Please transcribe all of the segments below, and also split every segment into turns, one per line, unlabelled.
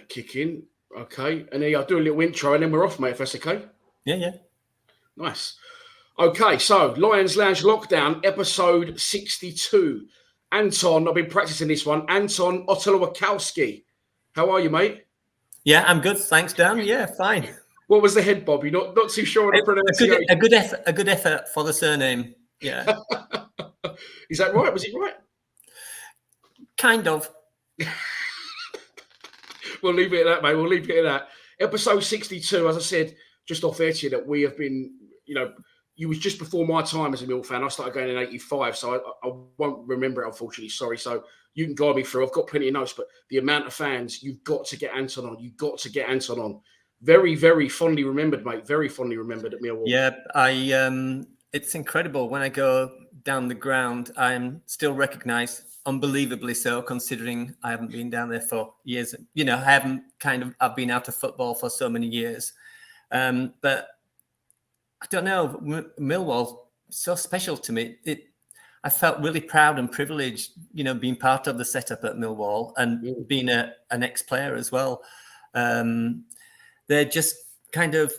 kick in. Okay. And then I'll do a little intro and then we're off, mate, if that's okay.
Yeah.
Nice. Okay, so Lions Lounge Lockdown, episode 62. Anton, I've been practicing this one. Anton Otulakowski. How are you, mate?
Yeah, I'm good. Thanks, Dan. Yeah, fine.
What was the head, Bob? You're not too sure on the pronunciation.
A good effort for the surname. Yeah.
Is that right? Was it right?
Kind of.
We'll leave it at that, mate. We'll leave it at that. Episode 62, as I said, just off air to you, that we have been, you was just before my time as a Millwall fan. I started going in 85, so I won't remember it, unfortunately. Sorry. So you can guide me through. I've got plenty of notes, but the amount of fans, you've got to get Anton on. You've got to get Anton on. Very, very fondly remembered, mate. Very fondly remembered at Millwall.
Yeah, it's incredible. When I go down the ground, I am still recognised, unbelievably so, considering I haven't been down there for years. I've been out of football for so many years. But I don't know, Millwall, so special to me. I felt really proud and privileged, being part of the setup at Millwall and being an ex-player as well. They're just kind of,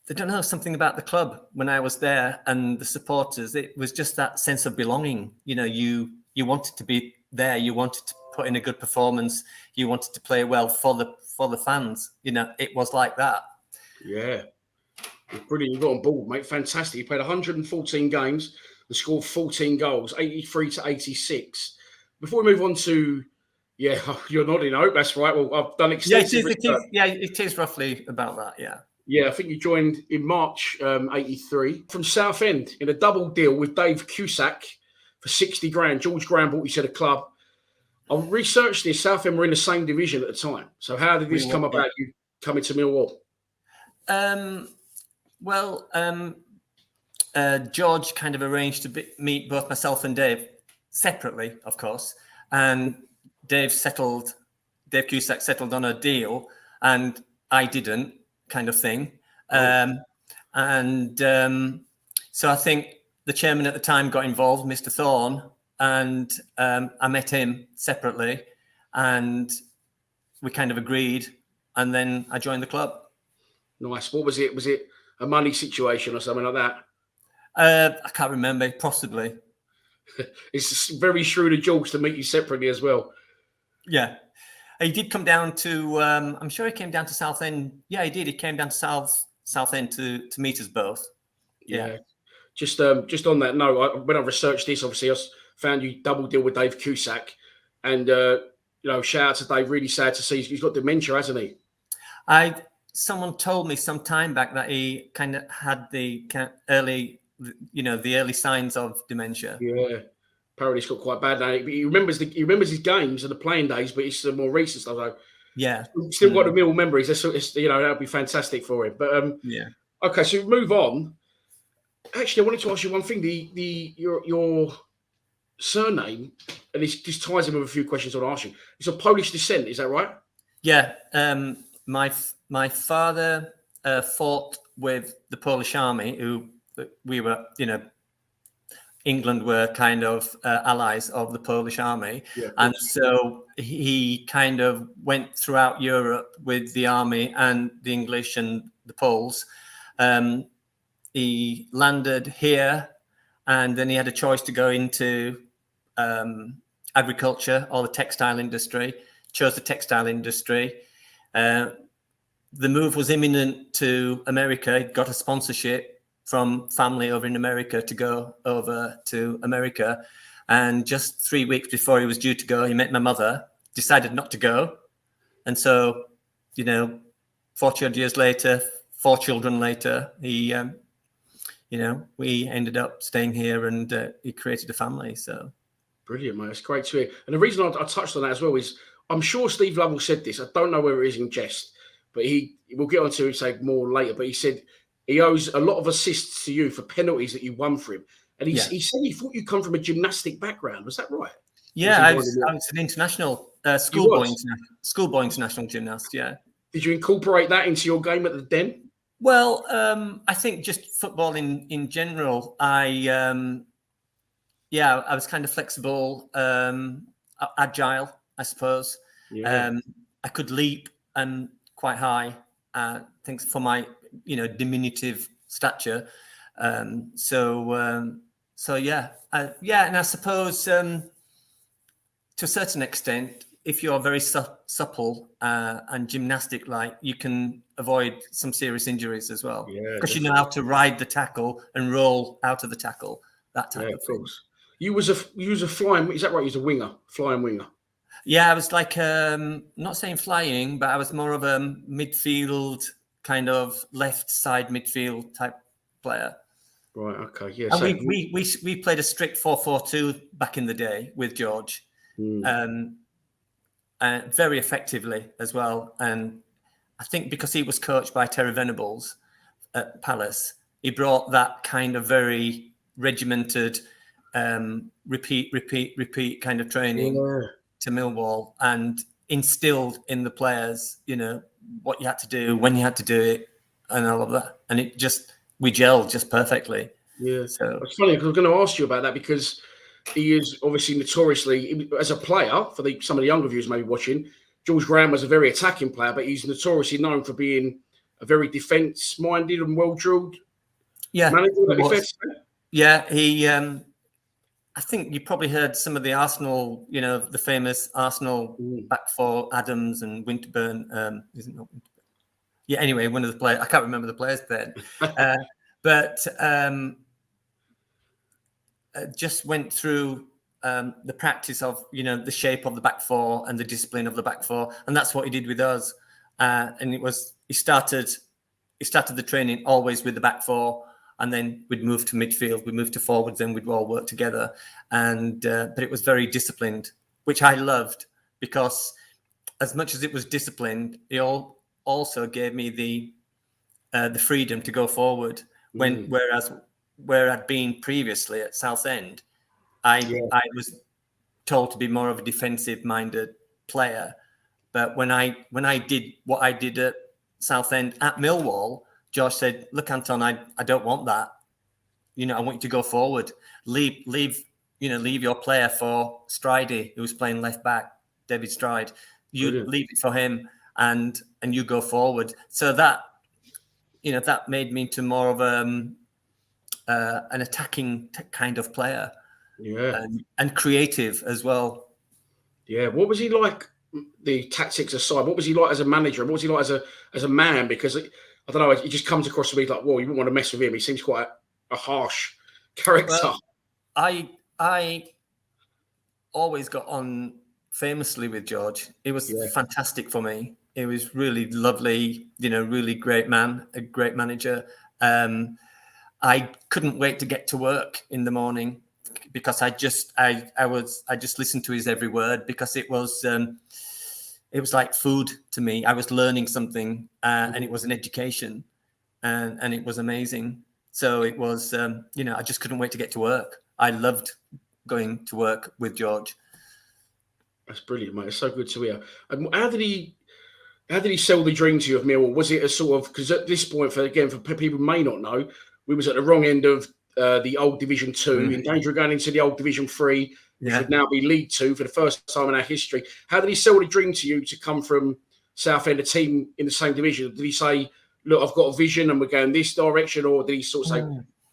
I don't know, something about the club when I was there and the supporters. It was just that sense of belonging. You wanted to be there. You wanted to put in a good performance. You wanted to play well for the fans. It was like that.
Yeah. Brilliant. You got on board, mate. Fantastic. You played 114 games and scored 14 goals, 83 to 86. Before we move on to, you're nodding. I hope that's right. Well, I've done extensive research.
It is roughly about that, yeah.
Yeah, I think you joined in March 83 from Southend in a double deal with Dave Cusack for 60 grand. George Graham brought you to the club. I researched this. Southend were in the same division at the time. So how did this come about, you coming to Millwall?
George kind of arranged to meet both myself and Dave separately, of course. And Dave Cusack settled on a deal and I didn't, kind of thing. So I think the chairman at the time got involved, Mr. Thorne, and I met him separately and we kind of agreed and then I joined the club.
Nice. What was it? Was it a money situation or something like that?
I can't remember, possibly.
It's very shrewd of George to meet you separately as well.
Yeah. He did come down to, I'm sure he came down to Southend. Yeah, he did. He came down to Southend to meet us both. Yeah.
Just on that note, when I researched this, obviously, I found you double deal with Dave Cusack. And, shout out to Dave. Really sad to see he's got dementia, hasn't he?
Someone told me some time back that he kind of had the early signs of dementia.
Yeah. Apparently, it's got quite bad now. But he remembers his games and the playing days, but it's the more recent stuff. So
yeah,
still got the Millwall memories. That'd be fantastic for him. But
yeah.
Okay, so move on. Actually, I wanted to ask you one thing. Your surname, and this ties in with a few questions I want to ask you. It's of Polish descent, is that right?
Yeah. My father fought with the Polish army, who we were, England were kind of allies of the Polish army. Yeah, and so he kind of went throughout Europe with the army and the English and the Poles. He landed here and then he had a choice to go into agriculture or the textile industry, chose the textile industry. The move was imminent to America. He got a sponsorship from family over in America to go over to America. And just 3 weeks before he was due to go, he met my mother, decided not to go. And so, 40 odd years later, 4 children later, we ended up staying here and he created a family. So
brilliant, mate. It's great to hear. And the reason I touched on that as well is I'm sure Steve Lovell said this. I don't know whether it is in jest, but we'll get on to it say more later, but he said he owes a lot of assists to you for penalties that you won for him. And he said he thought you come from a gymnastic background. Was that right?
Yeah, I was an international schoolboy international gymnast, yeah. Did
you incorporate that into your game at the Den?
Well, I think just football in general, I was kind of flexible, agile, I suppose.
Yeah.
I could leap and quite high. Thanks for my diminutive stature. So yeah, and I suppose to a certain extent, if you're very supple and gymnastic-like, you can avoid some serious injuries as well, because you know how to ride the tackle and roll out of the tackle. That type of thing.
Course. You was a flying. Is that right? You was a winger, flying winger.
Yeah, I was like not saying flying, but I was more of a midfield kind of left side midfield type player.
Right. Okay. Yeah.
And
So
we played a strict 4-4-2 back in the day with George, very effectively as well. And I think because he was coached by Terry Venables at Palace, he brought that kind of very regimented, repeat kind of training to Millwall, and instilled in the players, what you had to do, when you had to do it, and all of that. And we gelled just perfectly.
Yeah.
So
it's funny because I was going to ask you about that, because he is obviously notoriously, as a player, for some of the younger viewers maybe watching, George Graham was a very attacking player, but he's notoriously known for being a very defence-minded and well-drilled manager.
Yeah, he. I think you probably heard some of the Arsenal, the famous Arsenal back four, Adams and Winterburn. Isn't it? Yeah. Anyway, one of the players. I can't remember the players then, but just went through the practice of the shape of the back four and the discipline of the back four, and that's what he did with us. And he started the training always with the back four. And then we'd move to midfield, we'd move to forwards, then we'd all work together. And but it was very disciplined, which I loved, because as much as it was disciplined, it also gave me the freedom to go forward. Whereas where I'd been previously at Southend, I was told to be more of a defensive-minded player. But when I did what I did at Southend at Millwall, George said, "Look, Anton, I don't want that. I want you to go forward. Leave your player for Stridey, who's playing left back, David Stride. You leave it for him, and you go forward." So that made me into more of an attacking kind of player, and creative as well.
Yeah. What was he like? The tactics aside, what was he like as a manager? What was he like as a man? Because I don't know, it just comes across to me like, well, you wouldn't want to mess with him. He seems quite a harsh character.
Well, I always got on famously with George. It was fantastic for me. It was really lovely, really great man, a great manager. I couldn't wait to get to work in the morning, because I just listened to his every word, because it was like food to me. I was learning something, and it was an education, and it was amazing. So it was, I just couldn't wait to get to work. I loved going to work with George.
That's brilliant, mate. It's so good to hear. How did he sell the dream to you of Millwall? Was it a sort of, because at this point, for people who may not know, we was at the wrong end of the old Division 2, in danger of going into the old Division 3, which would now be League 2 for the first time in our history. How did he sell the dream to you to come from Southend, a team in the same division? Did he say, "Look, I've got a vision and we're going this direction," or did he sort of say,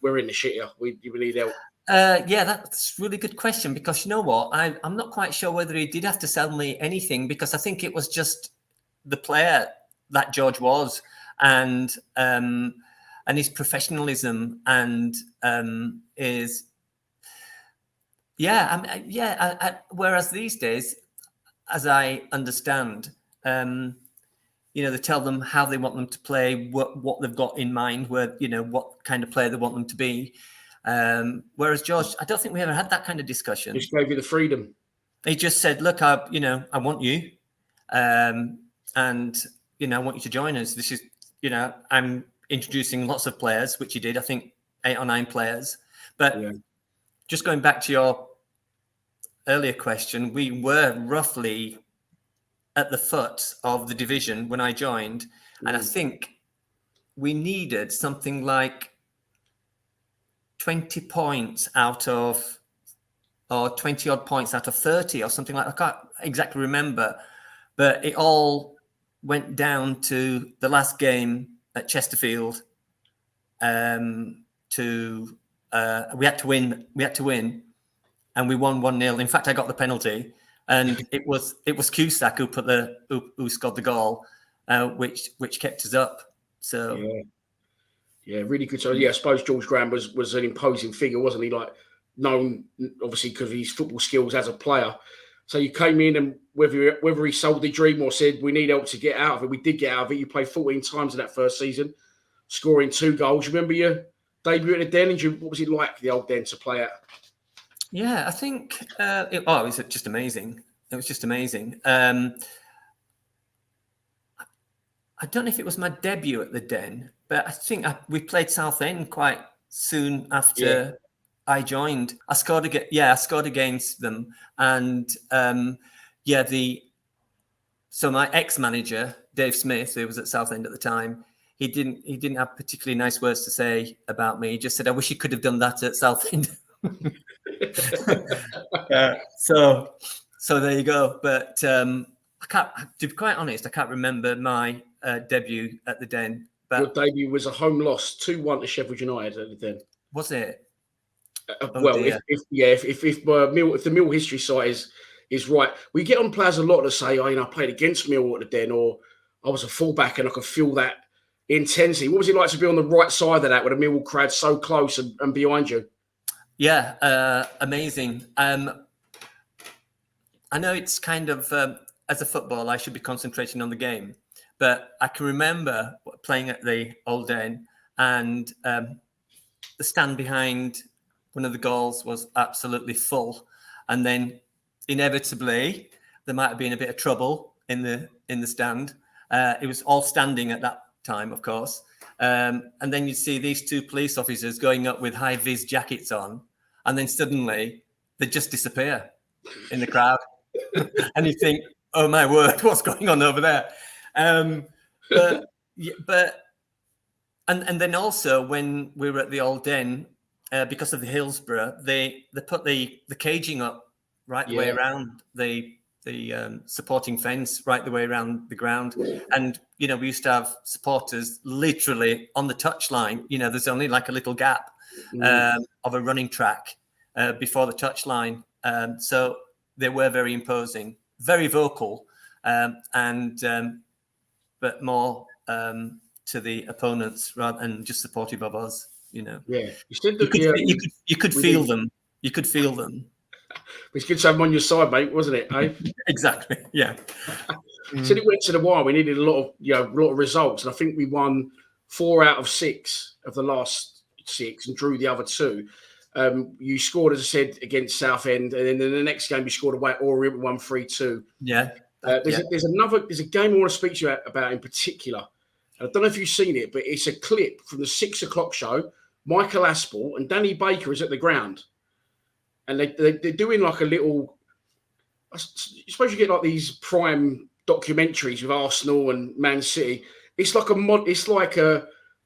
"We're in the shit here, we need help"?
Yeah, that's a really good question, because you know what? I'm not quite sure whether he did have to sell me anything, because I think it was just the player that George was, and his professionalism, and his whereas these days, as I understand, they tell them how they want them to play, what they've got in mind, what kind of player they want them to be. Whereas George, I don't think we ever had that kind of discussion.
He just gave you the freedom.
He just said, "Look, I want you, and I want you to join us. This is, I'm introducing lots of players," which he did. I think 8 or 9 players. But just going back to your earlier question, we were roughly at the foot of the division when I joined, and I think we needed something like 20 points out of, or 20 odd points out of 30 or something like that. I can't exactly remember, But it all went down to the last game at Chesterfield. We had to win. We had to win, and we won 1-0. In fact, I got the penalty, and it was Cusack who scored the goal, which kept us up. So
yeah, really good. So yeah, I suppose George Graham was an imposing figure, wasn't he? Like, known obviously because of his football skills as a player. So you came in, and whether he sold the dream or said we need help to get out of it, we did get out of it. You played 14 times in that first season, scoring 2 goals. Remember your debut at the Den, and what was it like, the old Den, to play at?
Yeah, I think it was just amazing. It was just amazing. I don't know if it was my debut at the Den, but I think we played Southend quite soon after I joined. I scored against them, and so my ex-manager Dave Smith, who was at Southend at the time, he didn't have particularly nice words to say about me. He just said, "I wish you could have done that at Southend." So there you go. But I can't, to be quite honest, I can't remember my debut at the Den. But
your debut was a home loss, 2-1 to Sheffield United at the Den.
Was it?
If the Mill history site is right, we get on players a lot to say, I played against Mill at the Den, or I was a fullback and I could feel that intensity. What was it like to be on the right side of that with a Millwall crowd so close and behind you?
Yeah, amazing. I know it's kind of, as a footballer, I should be concentrating on the game, but I can remember playing at the Old Den, and the stand behind one of the goals was absolutely full, and then inevitably there might have been a bit of trouble in the stand. It was all standing at that time, of course. And then you see these 2 police officers going up with high-vis jackets on, and then suddenly they just disappear in the crowd. And you think, oh my word, what's going on over there? And then also when we were at the Old Den, because of the Hillsborough, they put the caging up right the way around the supporting fence, right the way around the ground. And, we used to have supporters literally on the touchline. There's only like a little gap of a running track before the touchline. So they were very imposing, very vocal, but more to the opponents rather than just supportive of us. Yeah, you could feel them. You could feel them.
It's good to have them on your side, mate, wasn't it? Eh?
Exactly. Yeah.
So it went to the wire. We needed a lot of results, and I think we won 4 out of 6 of the last 6 and drew the other 2. You scored, as I said, against Southend, and then in the next game you scored away at Orient, won 3-2.
Yeah.
There's a game I want to speak to you about in particular. And I don't know if you've seen it, but it's a clip from the 6 o'clock show. Michael Aspel and Danny Baker is at the ground, and they're doing like a little. I suppose you get like these prime documentaries with Arsenal and Man City. It's like a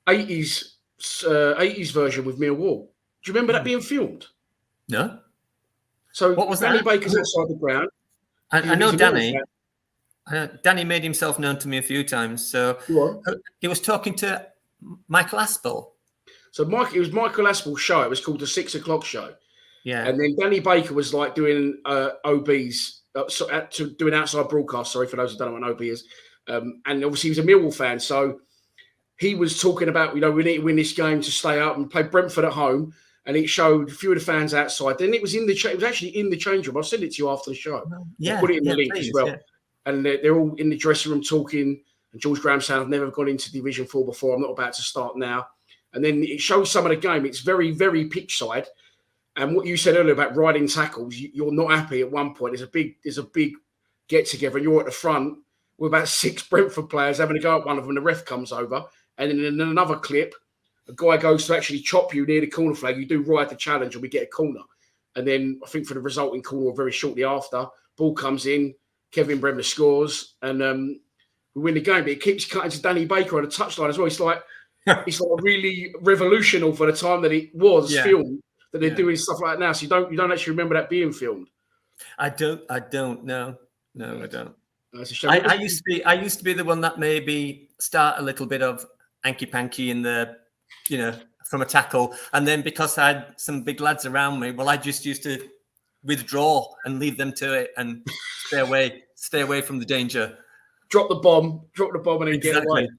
80s version with Millwall. Do you remember that being filmed?
No.
So
what was
Danny
that?
Baker's outside the ground.
I know Danny. Danny made himself known to me a few times. So he was talking to Michael Aspel. So
it was Michael Aspel's show. It was called the 6 o'clock show.
Yeah.
And then Danny Baker was like doing OBs, doing outside broadcast. Sorry for those who don't know what an OB is. And obviously he was a Millwall fan. So he was talking about, we need to win this game to stay up and play Brentford at home. And it showed a few of the fans outside. Then it was it was actually in the change room. I'll send it to you after the show.
Yeah.
I'll put it in the link
please,
as well.
Yeah.
And they're all in the dressing room talking. And George Graham said, I've never gone into Division 4 before. I'm not about to start now. And then it shows some of the game. It's very, very pitch side. And what you said earlier about riding tackles, you're not happy at one point. There's a big get together, and you're at the front with about 6 Brentford players having a go at one of them. And the ref comes over. And then in another clip, a guy goes to actually chop you near the corner flag. You do ride the challenge, and we get a corner. And then I think for the resulting corner, very shortly after, ball comes in, Kevin Bremner scores, and we win the game. But it keeps cutting to Danny Baker on the touchline as well. It's like really revolutionary for the time that it was filmed. That they're doing stuff like that now. So you don't actually remember that being filmed.
I don't. No, I don't.
That's a shame.
I used to be the one that maybe start a little bit of hanky panky in the, from a tackle, and then because I had some big lads around me, well, I just used to withdraw and leave them to it and stay away from the danger.
Drop the bomb, and then get away.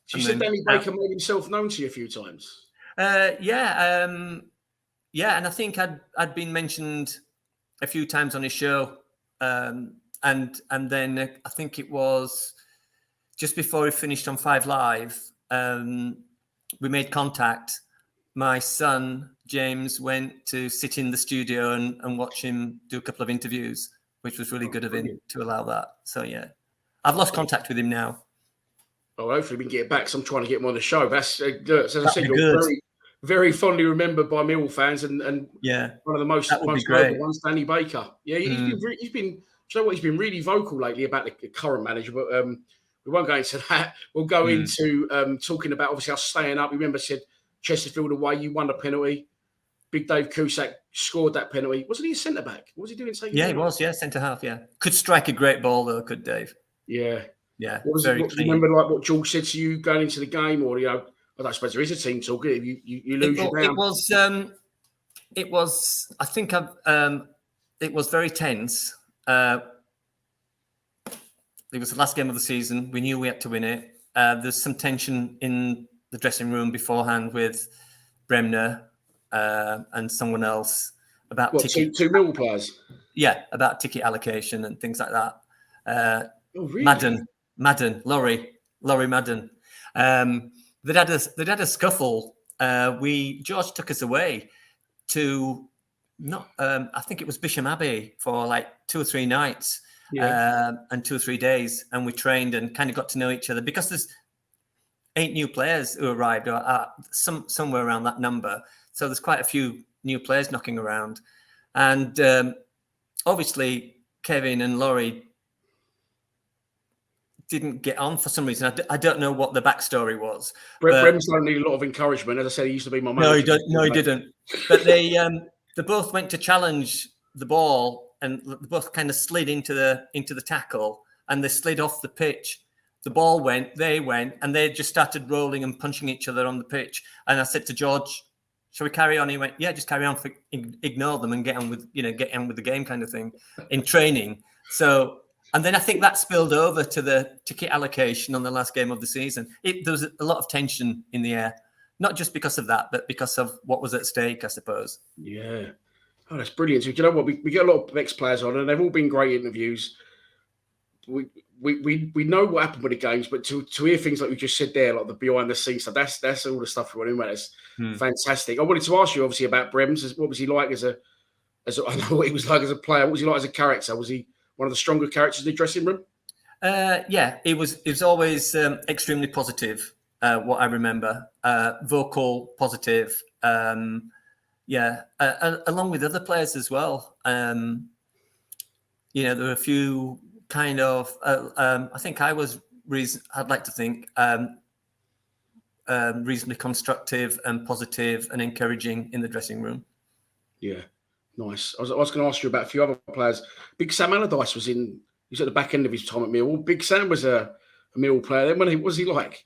So you said Danny Baker made himself known to you a few times.
Yeah, and I think I'd been mentioned a few times on his show, and then I think it was just before he finished on 5 Live. We made contact. My son James went to sit in the studio and watch him do a couple of interviews, which was really good of him to allow that. So yeah, I've lost contact with him now.
Well, hopefully we can get it back. So I'm trying to get him on the show. That's as I said, you're very, very fondly remembered by Millwall fans, and one of the most notable ones, Danny Baker. Yeah, he's been. Do you know what? He's been really vocal lately about the current manager, but we won't go into that. We'll go into talking about obviously us staying up. Remember, said Chesterfield away, you won the penalty. Big Dave Cusack scored that penalty. Wasn't he a centre back? What was he doing?
He was. Yeah, centre half. Yeah, could strike a great ball though. Could Dave?
Yeah.
Yeah.
What do you remember, like what George said to you going into the game, or I don't suppose there is a team talk. If you lose your ground.
It was. I think it was very tense. It was the last game of the season. We knew we had to win it. There's some tension in the dressing room beforehand with Bremner and someone else about
ticket. Two Millwall players.
Yeah, about ticket allocation and things like that.
Really?
Madden, Laurie Madden. They'd had a scuffle. George took us away to I think it was Bisham Abbey for like 2 or 3 nights and 2 or 3 days, and we trained and kind of got to know each other because there's 8 new players who arrived, or somewhere around that number. So there's quite a few new players knocking around, and obviously Kevin and Laurie didn't get on for some reason. I don't know what the backstory was.
Brem's don't need a lot of encouragement. As I said, he used to be my manager.
No, he didn't. But they both went to challenge the ball, and they both kind of slid into the tackle, and they slid off the pitch. The ball went, they went, and they just started rolling and punching each other on the pitch. And I said to George, "Shall we carry on?" He went, "Yeah, just carry on. Ignore them and get on with the game," kind of thing in training. So. And then I think that spilled over to the ticket allocation on the last game of the season. There was a lot of tension in the air, not just because of that, but because of what was at stake, I suppose.
Yeah. Oh, that's brilliant. So, you know what? We get a lot of ex-players on, and they've all been great interviews. We know what happened with the games, but to hear things like we just said there, like the behind-the-scenes stuff, that's all the stuff we want to know. That's fantastic. I wanted to ask you, obviously, about Brems. What was he like as a I know what he was like as a player. What was he like as a character? Was he one of the stronger characters in the dressing room?
Yeah, it was always extremely positive, what I remember. Vocal, positive. Along with other players as well. There were a few kind of, I think I was, I'd like to think, reasonably constructive and positive and encouraging in the dressing room.
Yeah. Nice. I was going to ask you about a few other players. Big Sam Allardyce was at the back end of his time at Millwall. Big Sam was a Millwall player. Then what was he like?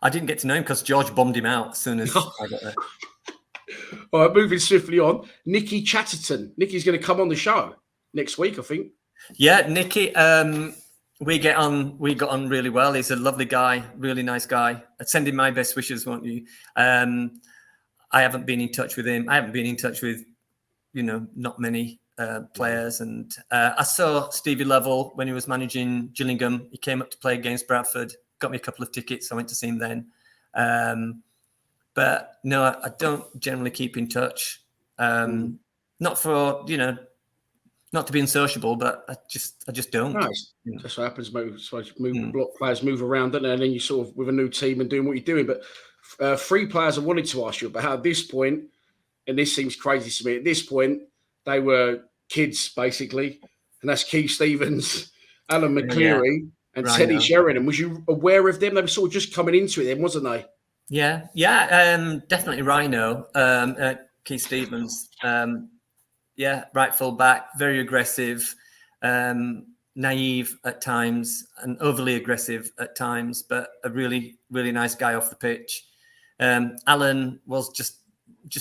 I didn't get to know him because George bombed him out as soon as I got there.
All right, moving swiftly on. Nicky Chatterton. Nicky's going to come on the show next week, I think.
Yeah, Nicky. We got on really well. He's a lovely guy, really nice guy. I'd send him my best wishes, won't you? I haven't been in touch with him. I haven't been in touch with not many players. And I saw Stevie Lovell when he was managing Gillingham. He came up to play against Bradford, got me a couple of tickets. I went to see him then. But no, I don't generally keep in touch. Not for, not to be unsociable, but I just don't.
Nice. That's what happens. Players move around, don't they? And then you sort of with a new team and doing what you're doing. But 3 players I wanted to ask you about at this point, and this seems crazy to me. At this point, they were kids, basically. And that's Keith Stevens, Alan McCleary, and Teddy Sheringham. Was you aware of them? They were sort of just coming into it then, wasn't they?
Yeah. Definitely Rhino, Keith Stevens. Right full back, very aggressive. naive at times and overly aggressive at times, but a really, really nice guy off the pitch. Alan was just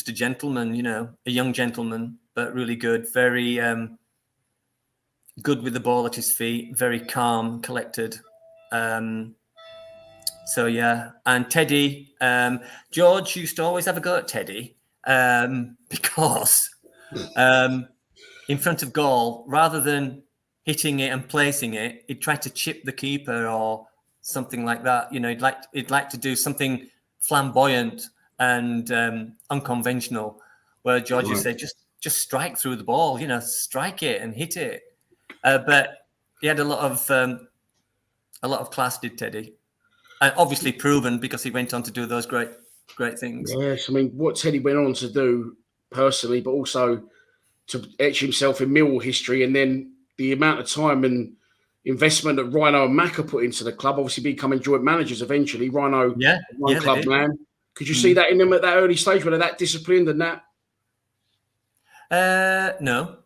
a gentleman, a young gentleman, but really good, very good with the ball at his feet, very calm, collected. So, yeah. And Teddy, George used to always have a go at Teddy because in front of goal, rather than hitting it and placing it, he'd try to chip the keeper or something like that. He'd like to do something flamboyant and unconventional, where George would say, just strike through the ball, strike it and hit it. But he had a lot of class, did Teddy. And obviously proven because he went on to do those great things.
Yes, I mean, what Teddy went on to do personally, but also to etch himself in Millwall history, and then the amount of time and investment that Rhino and Macca put into the club, obviously becoming joint managers eventually. Rhino, one club man. Could you see that in them at that early stage, where they're that disciplined and that?
No.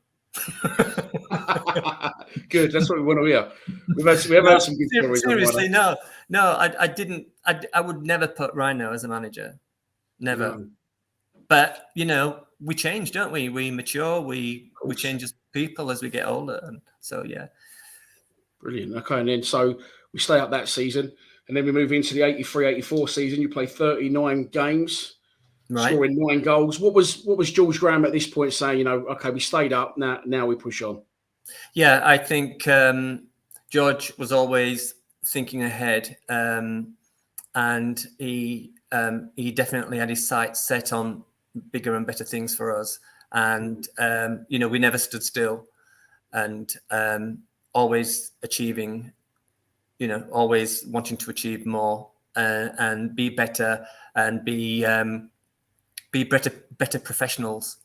Good. That's what we want to hear. We have had some good stories.
Seriously, no. I didn't. I would never put Rhino as a manager. Never. No. But we change, don't we? We mature. We change as people as we get older, and so yeah.
Brilliant. Okay, and then so we stay up that season, and then we move into the 83-84 season. You play 39 games, scoring 9 goals. What was George Graham at this point saying? Okay, we stayed up. Now we push on.
Yeah, I think George was always thinking ahead, and he definitely had his sights set on bigger and better things for us. And we never stood still, and always achieving, always wanting to achieve more and be better and be better professionals.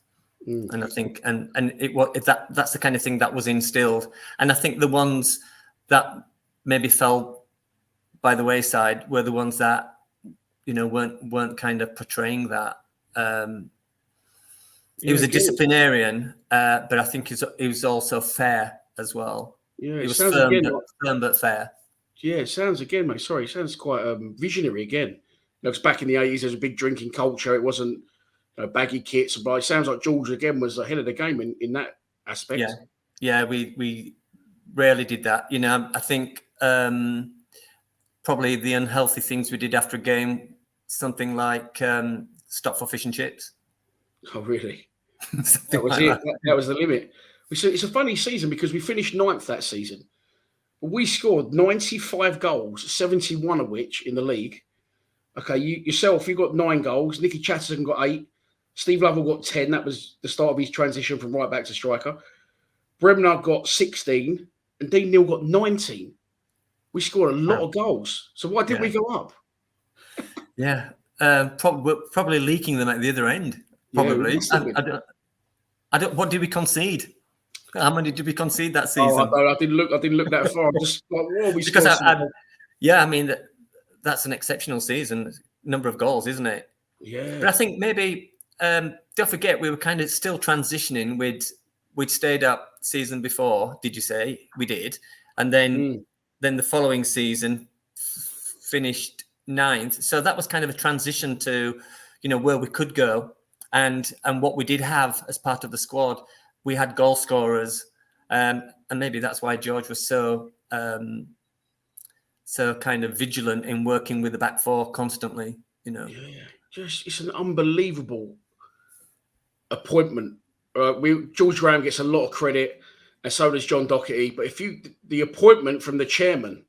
And I think, and that's the kind of thing that was instilled. And I think the ones that maybe fell by the wayside were the ones that, weren't kind of portraying that. He was a disciplinarian, but I think he was also fair as well.
Yeah,
he was firm but fair.
Yeah, it sounds again, mate. Sorry, it sounds quite visionary again. Because back in the 80s, there was a big drinking culture. It wasn't baggy kits, but it sounds like George again was ahead of the game in that aspect.
Yeah, we rarely did that. I think probably the unhealthy things we did after a game, something like stop for fish and chips.
Oh, really? That was it. That was the limit. It's a funny season because we finished 9th that season. We scored 95 goals, 71 of which in the league. Okay, you got 9 goals. Nicky Chatterton got 8. Steve Lovell got 10. That was the start of his transition from right back to striker. Bremner got 16. And Dean Neal got 19. We scored a lot of goals. So why didn't we go up?
Yeah, probably leaking them at the other end. Probably. Yeah, I don't. What did we concede? How many did we concede that season?
I didn't look that far. I'm just like, whoa, we
because I mean that's an exceptional season. Number of goals, isn't it?
Yeah.
But I think maybe don't forget we were kind of still transitioning. We'd stayed up season before. Did you say we did? And then the following season finished 9th. So that was kind of a transition to where we could go. And what we did have as part of the squad, we had goal scorers, and maybe that's why George was so kind of vigilant in working with the back four constantly.
Just it's an unbelievable appointment. George Graham gets a lot of credit, and so does John Docherty. But the appointment from the chairman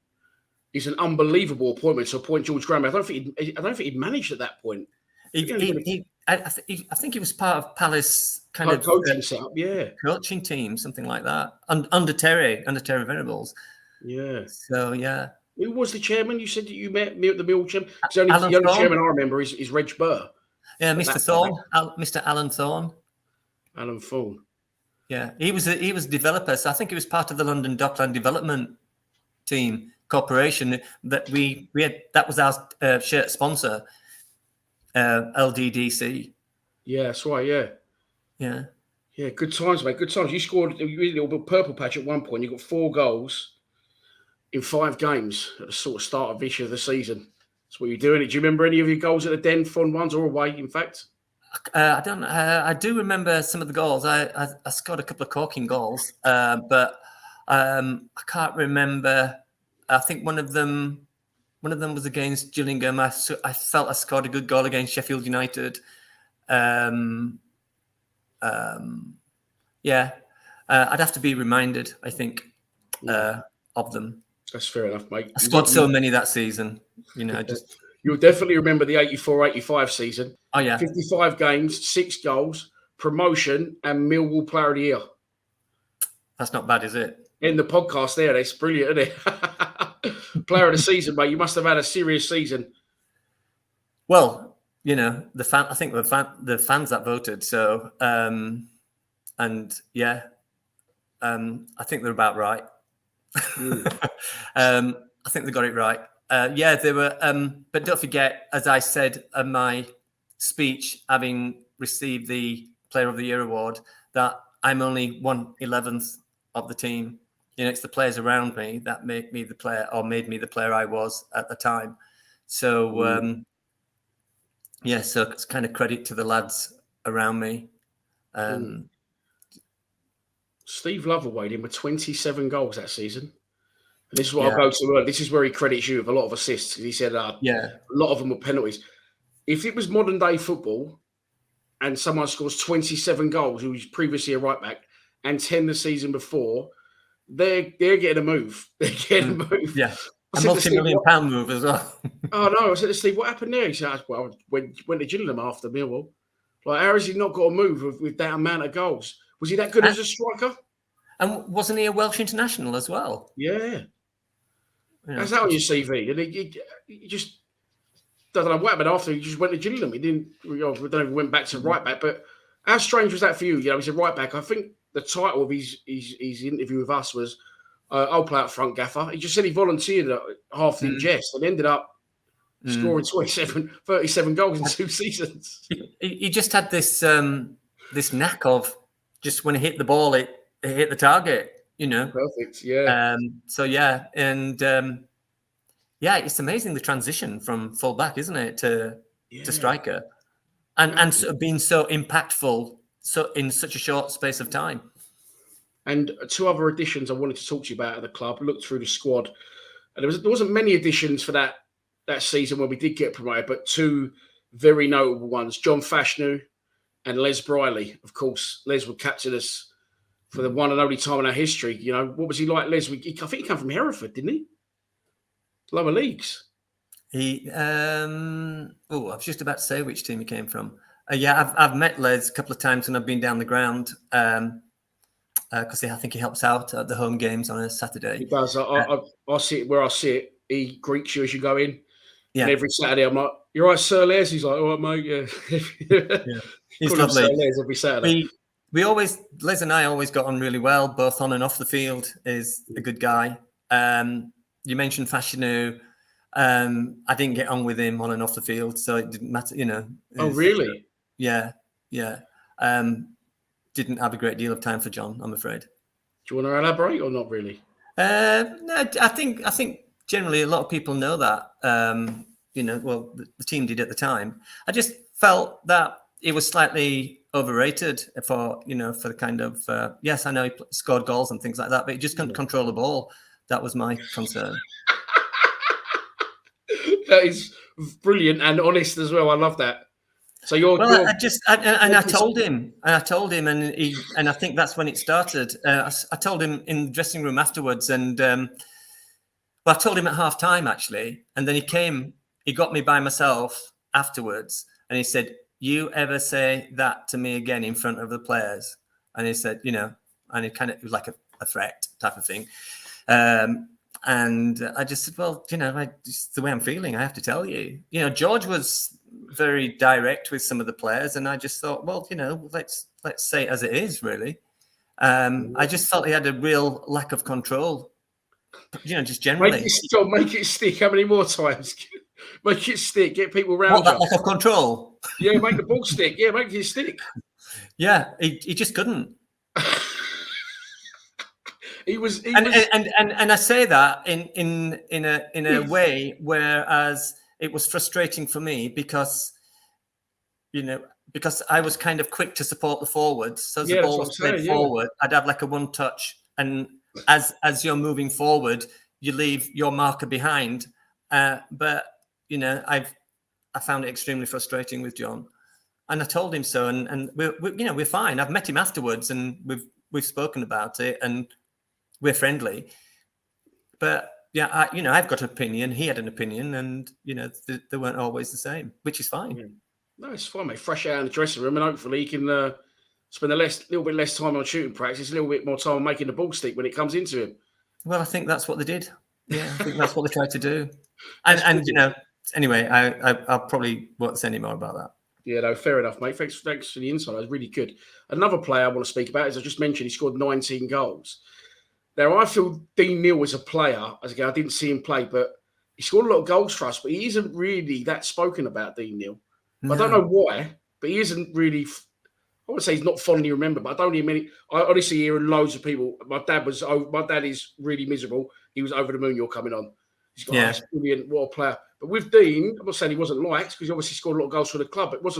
is an unbelievable appointment to appoint George Graham. I don't think he'd managed at that point.
I think he was part of Palace kind of
coaching setup,
coaching team, something like that. Under Terry Venables.
Yeah.
So yeah.
Who was the chairman? You said that you met me at the Millwall chairman. The only chairman I remember is Reg Burr.
Yeah, Mr. Thorne, Mr. Alan Thorne.
Alan Thorne.
Yeah, he was a developer. So I think he was part of the London Dockland Development Team Corporation that we had. That was our shirt sponsor. LDDC.
Yeah, that's right. Yeah.
Yeah.
Yeah, good times, mate. Good times. You scored a little purple patch at one point. You got 4 goals in 5 games at the sort of start of this year of the season. That's what you're doing. Do you remember any of your goals at the Den, fun ones or away, in fact?
I don't. I do remember some of the goals. I scored a couple of corking goals, but I can't remember. I think one of them was against Gillingham. I felt I scored a good goal against Sheffield United. Yeah, I'd have to be reminded, I think, of them.
That's fair enough, mate.
I scored so many that season.
You'll definitely remember the 84-85 season.
Oh, yeah.
55 games, 6 goals, promotion, and Millwall Player of the Year.
That's not bad, is it?
In the podcast there, that's brilliant, isn't it? Player of the season, mate. You must have had a serious season.
Well, I think the fans that voted. So, and yeah, I think they're about right. I think they got it right. Yeah, they were. But don't forget, as I said in my speech, having received the Player of the Year award, that I'm only 1/11th of the team. It's the players around me that made me the player I was at the time. So, yeah, so it's kind of credit to the lads around me.
Steve Loverwade in with 27 goals that season. And this is what I'll go to. This is where he credits you with a lot of assists. He said a lot of them were penalties. If it was modern day football and someone scores 27 goals who was previously a right back and 10 the season before, they're getting a move. They're getting a move.
Yeah. A multi-million-pound move as well.
Oh, no. I said to Steve, what happened there? He said, well, went to Gillingham after Millwall. Like, how has he not got a move with that amount of goals? Was he that good as a striker?
And wasn't he a Welsh international as well?
Yeah. That's that on your CV. And he just, I don't know what happened after. He just went to Gillingham. He didn't, we don't know if he went back to right back. But how strange was that for you? He's a right back. I think the title of his interview with us was, I'll play up front, Gaffer. He just said he volunteered half in jest and ended up scoring 37 goals in 2 seasons.
He just had this this knack of just when he hit the ball, it hit the target.
Perfect. Yeah.
So yeah, and yeah, it's amazing the transition from full back, isn't it, to striker, and sort of being so impactful in such a short space of time.
And 2 other additions I wanted to talk to you about at the club. Looked through the squad, and there wasn't many additions for that season when we did get promoted, but 2 very notable ones: John Fashanu and Les Briley. Of course, Les would captain us for the one and only time in our history. What was he like, Les? I think he came from Hereford, didn't he? Lower leagues.
I was just about to say which team he came from. Yeah, I've met Les a couple of times when I've been down the ground. Because I think he helps out at the home games on a Saturday.
He does. I sit where I sit. He greets you as you go in.
Yeah.
And every Saturday I'm like, "You're right, Sir Les." He's like, "All right, mate." Yeah.
He's lovely.
Sir Les every Saturday.
Les and I always got on really well, both on and off the field. Is a good guy. You mentioned Fashanu. I didn't get on with him on and off the field, so it didn't matter.
Oh, really?
Yeah. Didn't have a great deal of time for John, I'm afraid.
Do you want to elaborate or not really?
No, I think generally a lot of people know that. Well, the team did at the time. I just felt that it was slightly overrated for the kind of yes, I know he scored goals and things like that, but he just couldn't control the ball. That was my concern.
That is brilliant and honest as well. I love that. So
I told him, and I think that's when it started. I told him in the dressing room afterwards, and I told him at half time actually, and then he got me by myself afterwards, and he said, "You ever say that to me again in front of the players?" And he said, and it was like a threat type of thing. And I just said, well, just the way I'm feeling, I have to tell you. George was very direct with some of the players, and I just thought, well, let's say it as it is, really. I just felt he had a real lack of control, just generally.
Make it stick. How many more times? Make it stick. Get people round.
What, that lack of control?
Yeah, make the ball stick. Yeah, make it stick.
Yeah, he just couldn't.
He was,
and I say that in a way, whereas it was frustrating for me because because I was kind of quick to support the forwards. So as the ball was played forward, I'd have like a one touch, and as you're moving forward, you leave your marker behind. But I found it extremely frustrating with John, and I told him so, and we're fine. I've met him afterwards, and we've spoken about it, and we're friendly. But yeah, I've got an opinion. He had an opinion, and they weren't always the same, which is fine.
Yeah. No, it's fine, mate. Fresh out in the dressing room, and hopefully he can spend a little bit less time on shooting practice, a little bit more time making the ball stick when it comes into him.
Well, I think that's what they did. Yeah, I think that's what they tried to do. And anyway, I probably won't say any more about that.
Yeah, no, fair enough, mate. Thanks for the insight. That was really good. Another player I want to speak about, as I just mentioned, he scored 19 goals. Now, I feel Dean Neal as a player, as again, I didn't see him play, but he scored a lot of goals for us, but he isn't really that spoken about, Dean Neal. No. I don't know why, but he isn't really, I would say he's not fondly remembered, but I don't hear many. I honestly hear loads of people. My dad is really miserable. He was over the moon you're coming on. He's got, that's brilliant, what a player. But with Dean, I'm not saying he wasn't liked, because he obviously scored a lot of goals for the club, but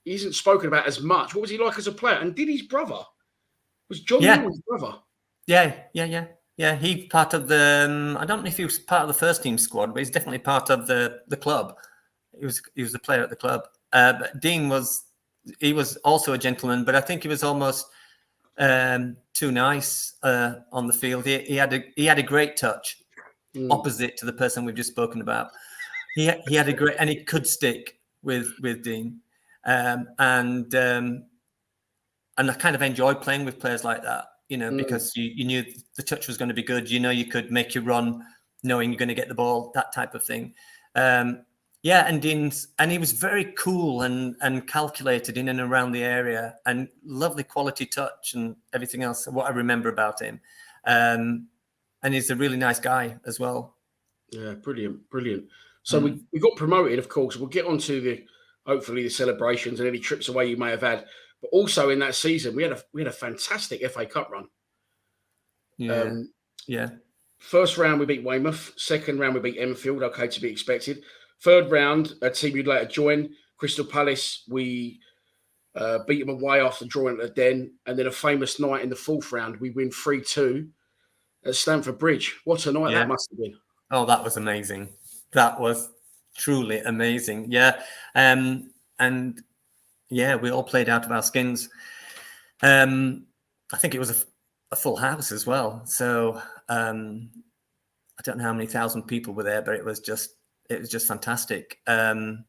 he isn't spoken about as much. What was he like as a player? And did his brother? Was John Neal his brother?
Yeah. He's part of the. I don't know if he was part of the first team squad, but he's definitely part of the club. He was a player at the club. But Dean was also a gentleman, but I think he was almost too nice on the field. He had a great touch, opposite to the person we've just spoken about. He had a great, and he could stick with Dean, and I kind of enjoyed playing with players like that. Because you knew the touch was going to be good. You could make you run, knowing you're going to get the ball, that type of thing. And he was very cool and calculated in and around the area, and lovely quality touch and everything else. What I remember about him, and he's a really nice guy as well.
Yeah, brilliant. So we got promoted, of course. We'll get on to hopefully the celebrations and any trips away you may have had. But also in that season, we had a fantastic FA Cup run.
Yeah.
First round we beat Weymouth. Second round we beat Enfield. Okay, to be expected. Third round, a team you'd later join, Crystal Palace. We beat them away after drawing at the Den, and then a famous night in the fourth round, we win 3-2 at Stamford Bridge. What a night that must have been!
Oh, that was amazing. That was truly amazing. Yeah, we all played out of our skins. I think it was a full house as well. So I don't know how many thousand people were there, but it was just fantastic. I mean,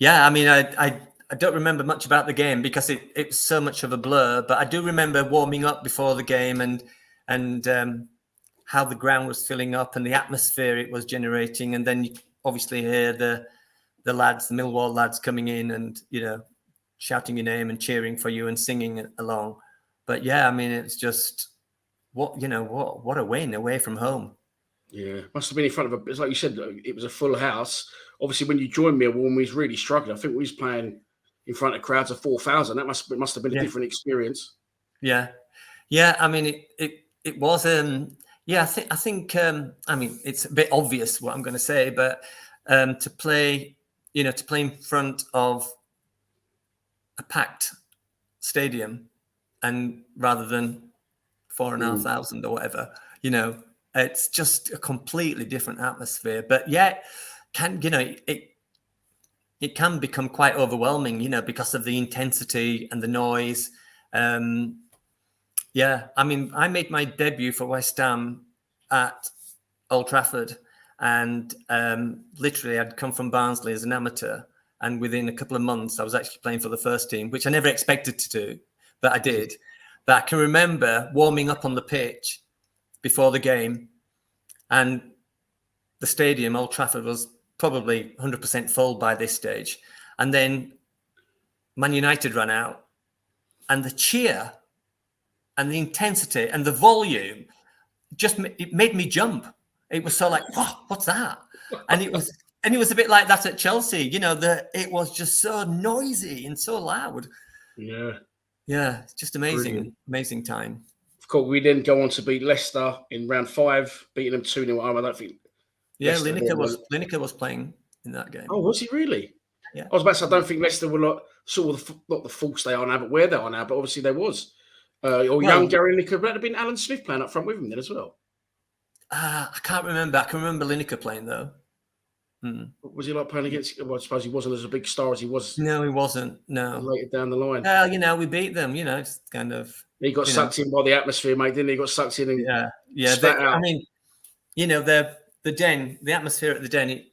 I don't remember much about the game because it was so much of a blur, but I do remember warming up before the game and how the ground was filling up and the atmosphere it was generating. And then you obviously hear the lads, the Millwall lads coming in and, shouting your name and cheering for you and singing along. But yeah, I mean, it's just what a win away from home.
Yeah, must have been in front of it's like you said, it was a full house. Obviously, when you joined Millwall, we was really struggling. I think we was playing in front of crowds of 4,000. That must have been a different experience.
Yeah. I mean, it was. I think. I mean, it's a bit obvious what I'm going to say, but to play in front of a packed stadium, and rather than 4,500 or whatever, it's just a completely different atmosphere. But it can become quite overwhelming, because of the intensity and the noise. I mean, I made my debut for West Ham at Old Trafford, and literally I'd come from Barnsley as an amateur, and within a couple of months I was actually playing for the first team, which I never expected to do, but I did. But I can remember warming up on the pitch before the game, and the stadium, Old Trafford, was probably 100% full by this stage. And then Man United ran out, and the cheer and the intensity and the volume it made me jump. It was so like, oh, what's that? And it was a bit like that at Chelsea. It was just so noisy and so loud. Yeah, it's just amazing,
Brilliant.
amazing time.
Of course, we then go on to beat Leicester in round 5, beating them 2-0 at home. I don't think.
Yeah,
Leicester
Lineker was playing in that game.
Oh, was he really?
Yeah.
I was about to say, I don't think Leicester were like, sort of not the force they are now, but where they are now. But obviously there was. Young Gary Lineker. Would that have been Alan Smith playing up front with him then as well?
I can't remember. I can remember Lineker playing though.
Was he like playing against? Well, I suppose he wasn't as a big star as he was.
No, he wasn't. No.
Later down the line.
Well, we beat them. It's kind of.
He got sucked in by the atmosphere, mate, didn't he? He got sucked in and spat out.
I mean, the den, the atmosphere at the den.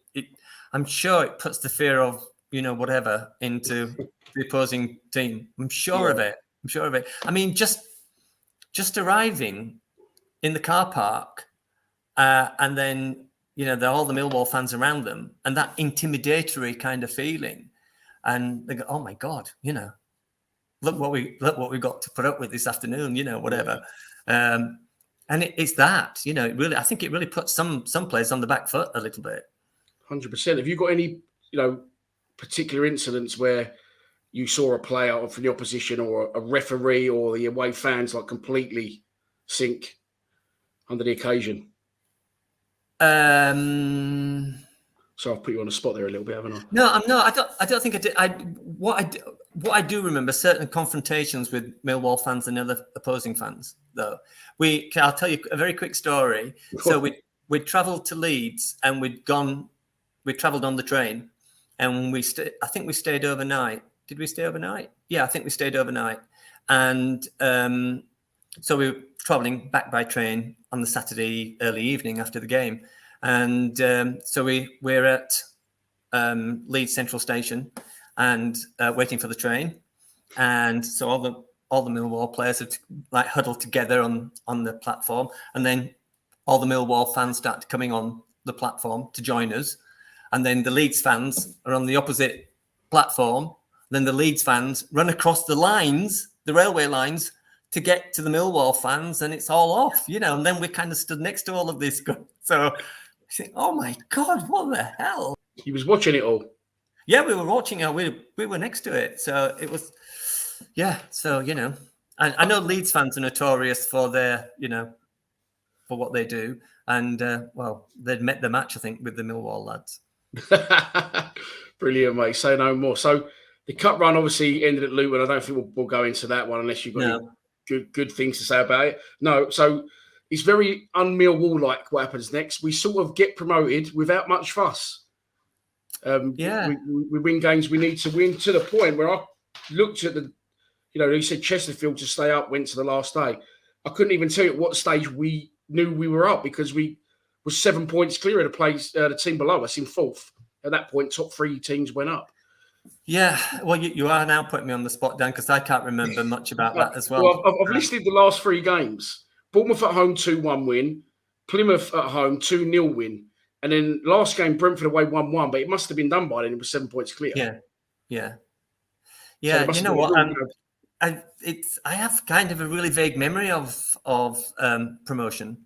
I'm sure it puts the fear of whatever into the opposing team. I'm sure of it. I mean, just arriving in the car park, and then all the Millwall fans around them, and that intimidatory kind of feeling, and they go, "Oh my God, look what we've got to put up with this afternoon," whatever. And it's that, really, I think it really puts some players on the back foot a little bit.
100%. Have you got any, particular incidents where you saw a player from the opposition or a referee or the away fans like completely sink under the occasion? So I've put you on the spot there a little bit, haven't I?
No, I'm not. I don't think I did. What I do remember, certain confrontations with Millwall fans and other opposing fans, though. I'll tell you a very quick story. So we'd travelled to Leeds and we travelled on the train, and I think we stayed overnight. Did we stay overnight? Yeah, I think we stayed overnight. And so we were travelling back by train on the Saturday early evening after the game. And so we're at Leeds Central Station and waiting for the train. And so all the Millwall players have huddled together on the platform. And then all the Millwall fans start coming on the platform to join us. And then the Leeds fans are on the opposite platform. Then the Leeds fans run across the railway lines, to get to the Millwall fans, and it's all off, and then we kind of stood next to all of this. So I think, oh my God, what the hell?
He was watching it all.
Yeah, we were watching it. We were next to it. So it was, so, I know Leeds fans are notorious for their, for what they do. And, they'd met the match, I think, with the Millwall lads.
Brilliant, mate. Say no more. So the cup run obviously ended at Luton. I don't think we'll go into that one unless you've got good things to say about it. No, so it's very un-Millwall-like what happens next. We sort of get promoted without much fuss. We win games we need to win, to the point where I looked at you said Chesterfield to stay up, went to the last day. I couldn't even tell you at what stage we knew we were up, because we were 7 points clear of the team below us in fourth. At that point, top 3 teams went up.
Yeah, well, you are now putting me on the spot, Dan, because I can't remember much about that as well.
Well, I've listed the last 3 games. Bournemouth at home, 2-1 win. Plymouth at home, 2-0 win. And then last game, Brentford away, 1-1. But it must have been done by then. It was 7 points clear.
Yeah.
So
you know what? I have kind of a really vague memory of promotion.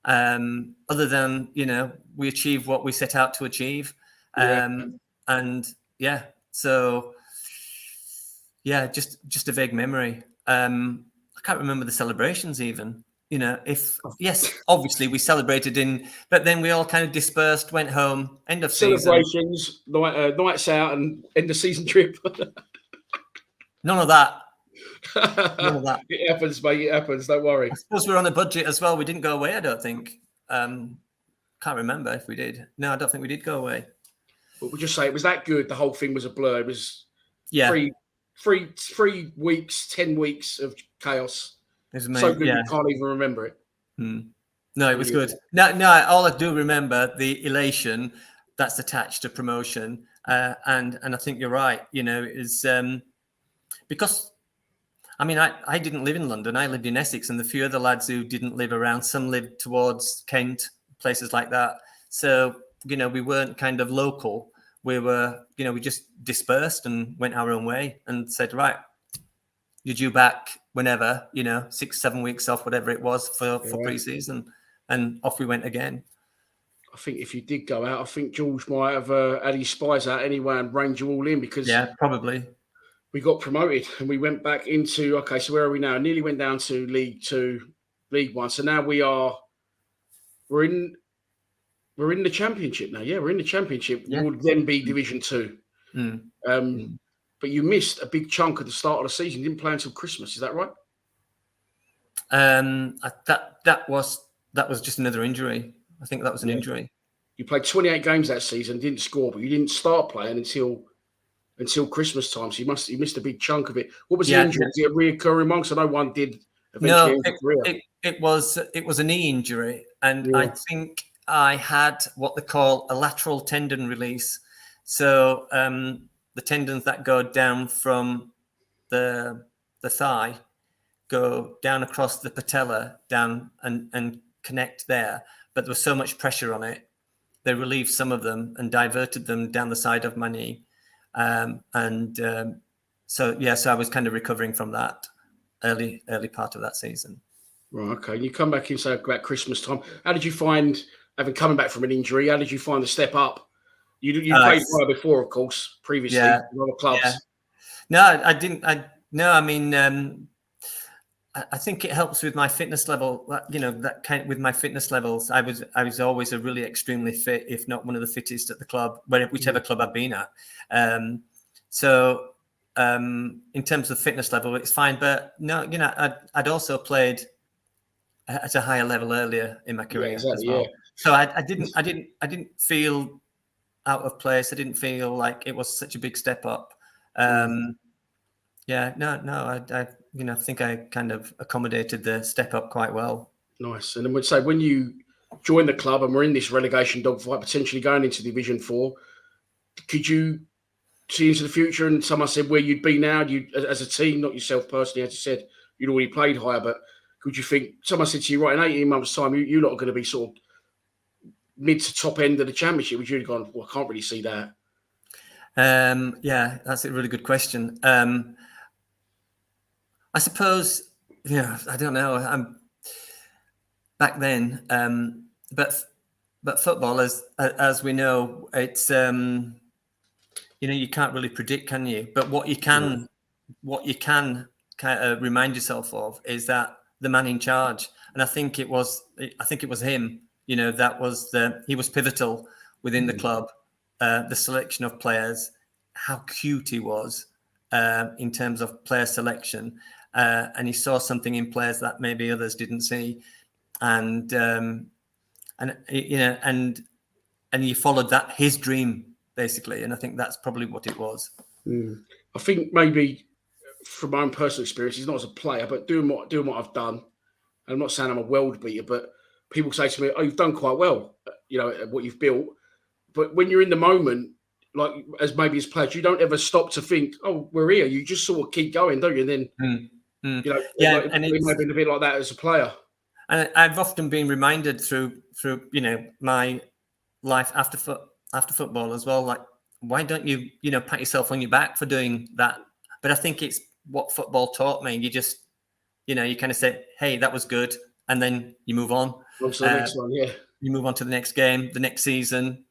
Other than, we achieved what we set out to achieve. So, just a vague memory. I can't remember the celebrations even. Obviously we celebrated but then we all kind of dispersed, went home, end of
celebrations,
season.
Nights out and end of season trip.
None of that. None of that.
It happens, mate. It happens. Don't worry.
I suppose we're on a budget as well. We didn't go away, I don't think. Can't remember if we did. No, I don't think we did go away.
But we'll just say it was that good. The whole thing was a blur. It was 3 weeks, 10 weeks of chaos. It was so good you can't even remember it.
No, it was good. No, all I do remember the elation that's attached to promotion. And I think you're right. Is because I didn't live in London. I lived in Essex, and the few other lads who didn't live around, some lived towards Kent, places like that. So, we weren't kind of local. We were, we just dispersed and went our own way and said, right, you're due back whenever, 6-7 weeks off, whatever it was for pre-season. And off we went again.
I think if you did go out, I think George might have had his spies out anyway and reined you all in, because...
Yeah, probably.
we got promoted and we went back into, okay, so where are we now? Nearly went down to League Two, League One. So now we're in the Championship now. Yeah, we're in the Championship.
Yeah.
Would then be Division Two. But you missed a big chunk at the start of the season. You didn't play until Christmas. Is that right?
That was just another injury. I think that was an injury.
You played 28 games that season, didn't score, but you didn't start playing until Christmas time. So you missed a big chunk of it. What was the injury? Was it a reoccurring one? Because I know one did eventually end the career.
It was a knee injury, and I think I had what they call a lateral tendon release. So the tendons that go down from the thigh go down across the patella down and connect there. But there was so much pressure on it, they relieved some of them and diverted them down the side of my knee. So I was kind of recovering from that early part of that season.
Right, okay. You come back in, say, about Christmas time. How did you find, coming back from an injury, how did you find the step up? You played well before, of course, previously, in other clubs.
Yeah. No, I didn't. I think it helps with my fitness level. With my fitness levels, I was always a really extremely fit, if not one of the fittest at the club, whichever club I've been at. In terms of fitness level, it's fine. But no, I'd also played at a higher level earlier in my career as well. Yeah. So I didn't feel out of place. I didn't feel like it was such a big step up. I think I kind of accommodated the step up quite well.
Nice. And then we'd say when you joined the club and we're in this relegation dogfight, potentially going into Division 4, could you see into the future? And someone said where you'd be now, you as a team, not yourself personally, as you said, you'd already played higher, but could you think, someone said to you, right, in 18 months' time, you lot are going to be sort of mid to top end of the Championship? Would you have gone, well, I can't really see that?
That's a really good question. I suppose, I don't know. Back then, but football, as we know, it's you can't really predict, can you? But what you can kind of remind yourself of is that the man in charge, and I think it was him. He was pivotal within the club. The selection of players, how cute he was in terms of player selection. And he saw something in players that maybe others didn't see, and he followed his dream basically, and I think that's probably what it was.
I think maybe from my own personal experience, he's not as a player, but doing what I've done. And I'm not saying I'm a world beater, but people say to me, "Oh, you've done quite well, what you've built." But when you're in the moment, like as players, you don't ever stop to think, "Oh, we're here." You just sort of keep going, don't you? And then.
And
it might have been a bit like that as a player.
And I've often been reminded through my life after football as well. Like, why don't you pat yourself on your back for doing that? But I think it's what football taught me. You just you kind of say, "Hey, that was good," and then you move on.
On to the next one, yeah.
You move on to the next game, the next season,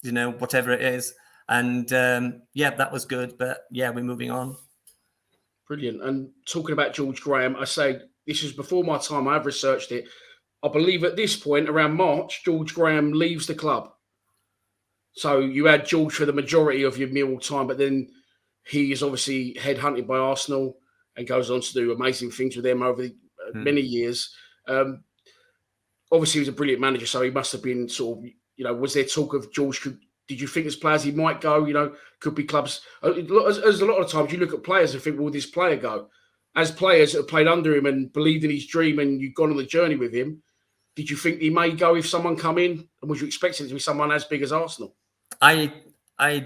whatever it is, and that was good. But we're moving on.
Brilliant. And talking about George Graham, I say this is before my time. I've researched it. I believe at this point, around March, George Graham leaves the club. So you had George for the majority of your Millwall time, but then he is obviously headhunted by Arsenal and goes on to do amazing things with them over many years. Obviously, he was a brilliant manager, so he must have been sort of, was there talk of George did you think as players he might go, could be clubs? As a lot of times you look at players and think, will this player go? As players that have played under him and believed in his dream and you've gone on the journey with him, did you think he may go if someone come in? And was you expecting it to be someone as big as Arsenal?
I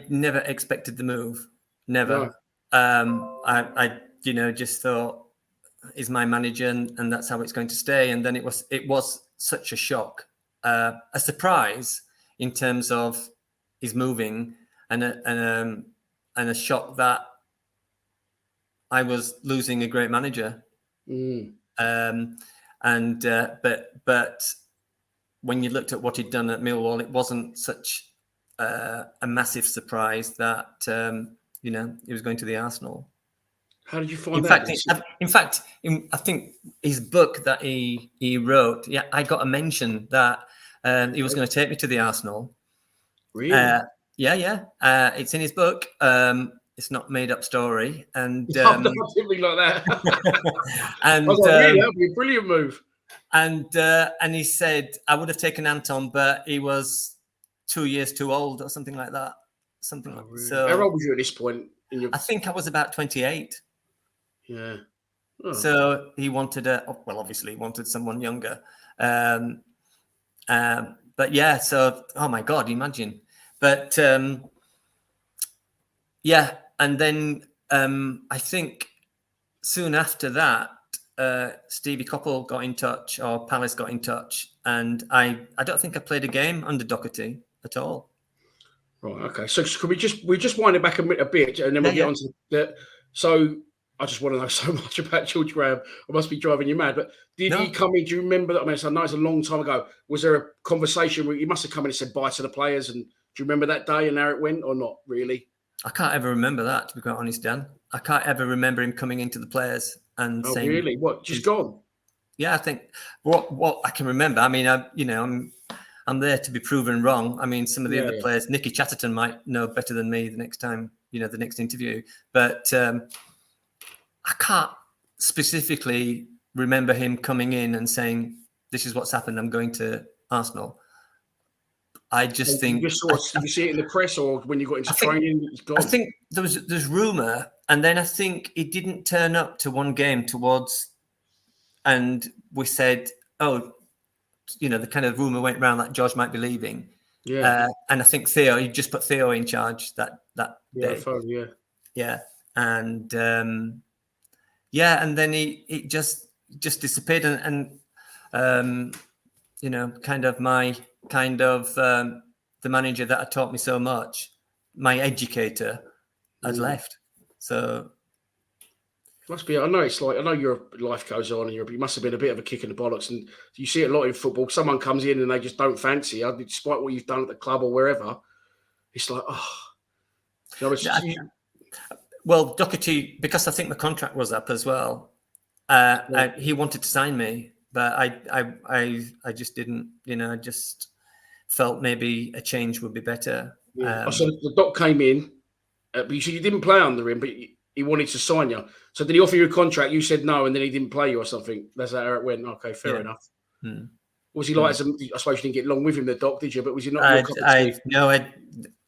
never expected the move. Never. No. I just thought, he's my manager and that's how it's going to stay. And then it was such a shock, a surprise in terms of his moving and a shock that I was losing a great manager. But when you looked at what he'd done at Millwall, it wasn't such a massive surprise that he was going to the Arsenal.
How did you find
In
that?
fact, I think his book that he wrote. Yeah, I got a mention that he was going to take me to the Arsenal.
Really?
Yeah. It's in his book. It's not made up story, and
I've done something like that.
and
I was like, really, that'd be a brilliant move.
And he said I would have taken Anton, but he was 2 years too old or something like that.
Really?
So.
How old was you at this point?
I think I was about 28.
Yeah. Oh.
So he wanted obviously he wanted someone younger. But yeah, so, oh my God, imagine. But yeah, and then I think soon after that, Stevie Coppell got in touch, or Palace got in touch, and I don't think I played a game under Doherty at all.
Right. Okay. So could we just wind it back a bit, and then we'll get on to that. So I just want to know so much about George Graham. I must be driving you mad. But did he come in? Do you remember that? I mean, I know it's a long time ago. Was there a conversation where he must have come in and said bye to the players? And do you remember that day and how it went, or not really?
I can't ever remember that, to be quite honest, Dan. I can't ever remember him coming into the players and saying,
"Really? What? Just gone?"
Yeah, I think what I can remember. I mean, I'm there to be proven wrong. I mean, some of the other players, Nicky Chatterton might know better than me the next time, the next interview. But I can't specifically remember him coming in and saying, "This is what's happened. I'm going to Arsenal." I just think.
Did you see it in the press, or when you got into training? It's gone.
I think there's rumour, and then I think he didn't turn up to one game and we said, "Oh, the kind of rumour went around that George might be leaving."
Yeah.
And I think he just put Theo in charge that day. Yeah. And and then he just disappeared, and the manager that had taught me so much, my educator, had left. So
it must be. I know your life goes on, and you must have been a bit of a kick in the bollocks. And you see it a lot in football. Someone comes in and they just don't fancy you, despite what you've done at the club or wherever. It's like,
well, Doherty, because I think the contract was up as well. He wanted to sign me, but I just didn't. I just felt maybe a change would be better.
Yeah. So the doc came in, but you didn't play under him, but he wanted to sign you. So did he offer you a contract? You said no, and then he didn't play you or something. That's how it went. Okay, fair enough. Was he like? I suppose you didn't get along with him, the doc, did you? But was he not?
No,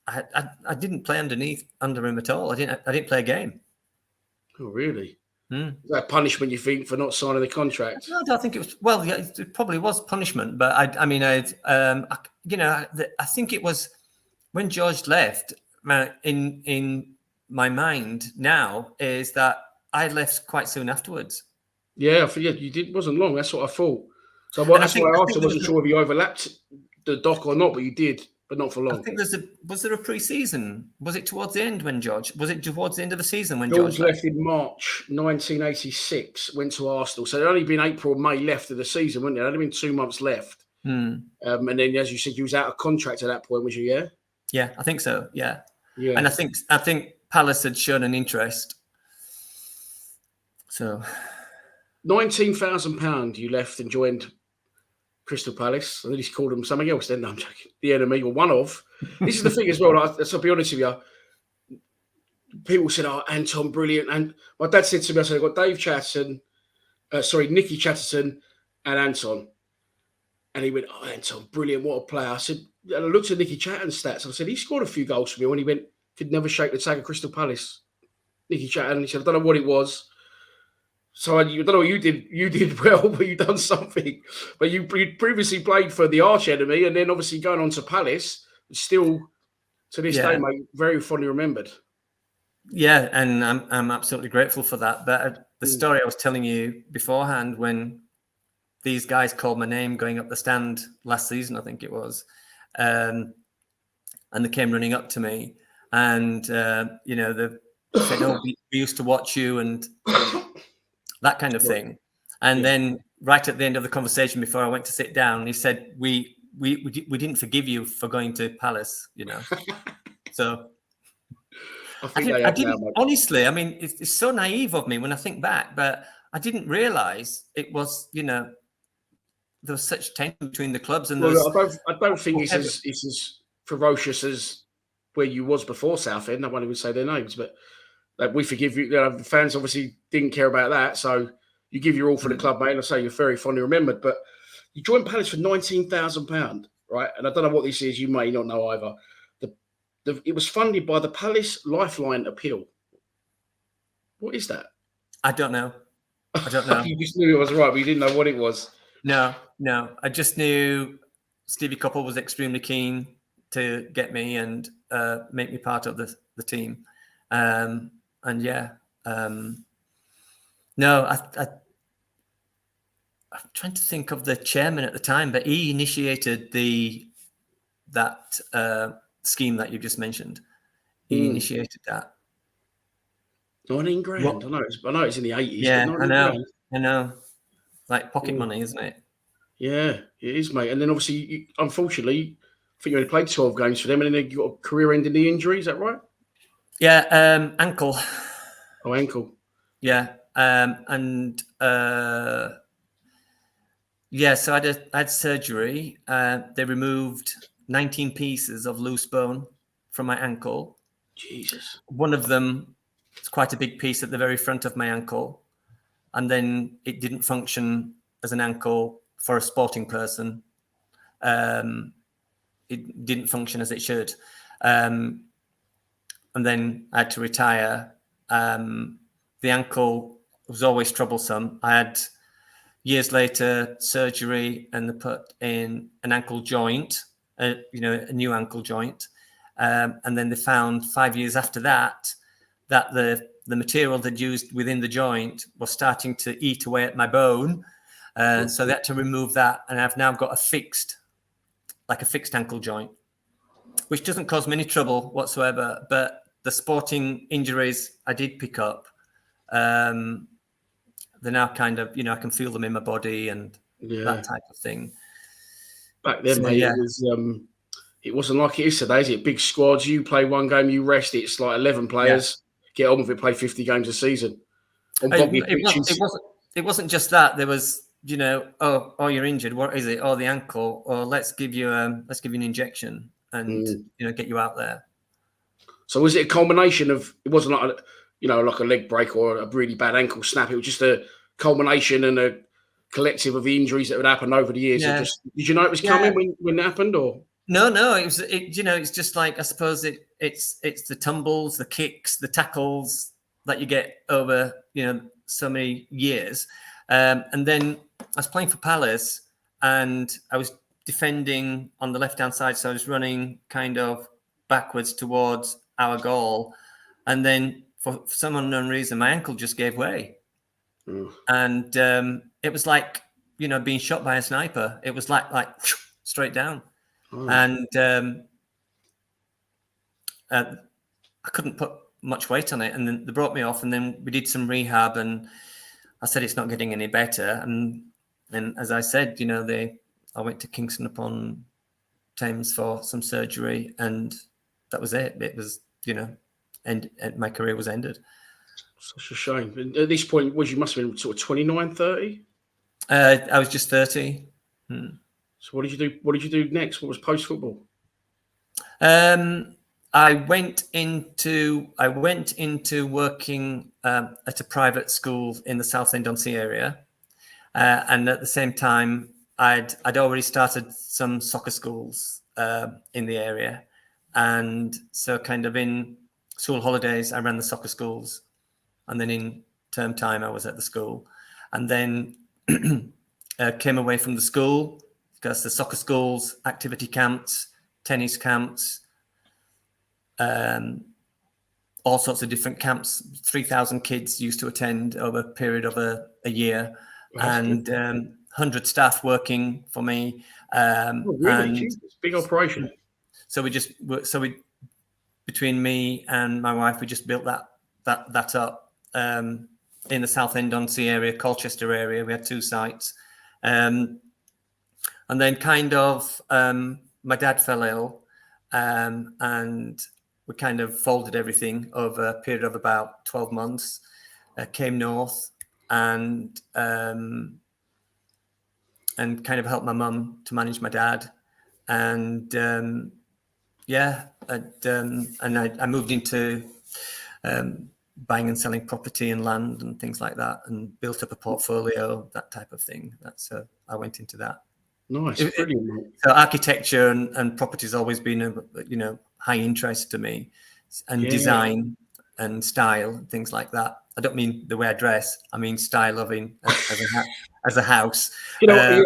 I didn't play under him at all. I didn't play a game.
Oh, really? Is that punishment, you think, for not signing the contract?
No, I don't think it was. Well, yeah, it probably was punishment, but I think it was when George left. In my mind now is that I left quite soon afterwards.
Yeah, I forget you did. Wasn't long. That's what I thought. So that's why I asked. I wasn't sure if you overlapped the doc or not, but you did, but not for long.
I think was there a pre-season? Was it towards the end when George? Was it towards the end of the season when
George left in March 1986? Went to Arsenal. So there'd only been April, May left of the season, wouldn't there? There'd only been 2 months left. And then, as you said, you was out of contract at that point, was you? Yeah.
Yeah, I think so. Yeah.
Yeah.
And I think Palace had shown an interest. So,
£19,000 you left and joined Crystal Palace. I think he's called them something else then. No, I'm joking. The enemy, or one of. This is the thing as well. I'll be honest with you. People said, "Oh, Anton, brilliant." And my dad said to me, I said, "I've got Nicky Chatterton and Anton." And he went, "Oh, Anton, brilliant. What a player." I said, and I looked at Nicky Chatterton's stats. And I said, he scored a few goals for me when he went, could never shake the tag of Crystal Palace. Nicky Chatterton, he said, "I don't know what it was." So I don't know what you did. You did well, but you done something. But you previously played for the arch enemy, and then obviously going on to Palace, still to this day, mate, very fondly remembered.
Yeah, and I'm absolutely grateful for that. But the story I was telling you beforehand, when these guys called my name going up the stand last season, I think it was, and they came running up to me, and they said, "Oh, we used to watch you," and that kind of thing. And then right at the end of the conversation, before I went to sit down, he said, we didn't forgive you for going to Palace, So
I think they have now,
didn't
mate.
honestly. I mean, it's so naive of me when I think back, but I didn't realise it was. There was such tension between the clubs, and there
Well,
was.
look, I don't think it's as ferocious as where you was before Southend. No one would say their names, but we forgive you. The fans obviously didn't care about that, so you give your all for the club, mate. And I say you're very fondly remembered. But you joined Palace for £19,000, right? And I don't know what this is. You may not know either. It was funded by the Palace Lifeline Appeal. What is that?
I don't know.
You just knew it was right, but you didn't know what it was.
No. I just knew Stevie Coppell was extremely keen to get me and make me part of the team. No, I'm trying to think of the chairman at the time, but he initiated that scheme that you just mentioned. He initiated that.
19 grand. I know it's in the 80s.
Yeah,
but 19 grand.
I know. Like pocket money, isn't it?
Yeah, it is, mate. And then obviously, unfortunately, I think you only played 12 games for them, and then you got a career-ending knee injury. Is that right?
Yeah, ankle.
Oh, ankle.
Yeah, so I had surgery. They removed 19 pieces of loose bone from my ankle.
Jesus.
One of them is quite a big piece at the very front of my ankle. And then it didn't function as an ankle for a sporting person. It didn't function as it should. And then I had to retire. The ankle was always troublesome. I had, years later, surgery, and they put in an ankle joint, a new ankle joint. And then they found 5 years after that the material they'd used within the joint was starting to eat away at my bone. So they had to remove that. And I've now got a fixed ankle joint, which doesn't cause me any trouble whatsoever. But the sporting injuries I did pick up, they're now kind of, I can feel them in my body and that type of thing.
Back then, mate, it wasn't like it is today, is it? Big squads, you play one game, you rest. It's like 11 players, get on with it, play 50 games a season.
It wasn't just that. There was, you're injured. What is it? Oh, the ankle. Or let's give you an injection and get you out there.
So was it a combination of? It wasn't like like a leg break or a really bad ankle snap. It was just a culmination and a collective of the injuries that would happen over the years.
Yeah.
Did you know it was coming when it happened, or?
No. It's just like, I suppose it's the tumbles, the kicks, the tackles that you get over so many years. And then I was playing for Palace, and I was defending on the left-hand side, so I was running kind of backwards towards our goal, and then for some unknown reason, my ankle just gave way, and it was like being shot by a sniper. It was like straight down, and I couldn't put much weight on it, and then they brought me off, and then we did some rehab, and I said it's not getting any better, and as I said, I went to Kingston upon Thames for some surgery, and that was it. It was, and my career was ended.
Such a shame. And at this point, you must have been sort of 29, 30?
I was just 30.
So what did you do? What did you do next? What was post-football?
I went into working at a private school in the Southend-on-Sea area, and at the same time, I'd already started some soccer schools in the area, and so kind of in school holidays, I ran the soccer schools, and then in term time, I was at the school, and then came away from the school because the soccer schools, activity camps, tennis camps. All sorts of different camps. 3,000 kids used to attend over a period of a year, and 100 staff working for me.
Really? It's a big operation.
So between me and my wife, we just built that up in the Southend-on-Sea area, Colchester area. We had 2 sites, and then kind of my dad fell ill, and we kind of folded everything over a period of about 12 months, came north and kind of helped my mum to manage my dad. And and I moved into buying and selling property and land and things like that, and built up a portfolio, that type of thing. That's I went into that.
Nice, brilliant, mate.
So architecture and property has always been a high interest to me, and design and style and things like that. I don't mean the way I dress. I mean style loving as a house.
You know,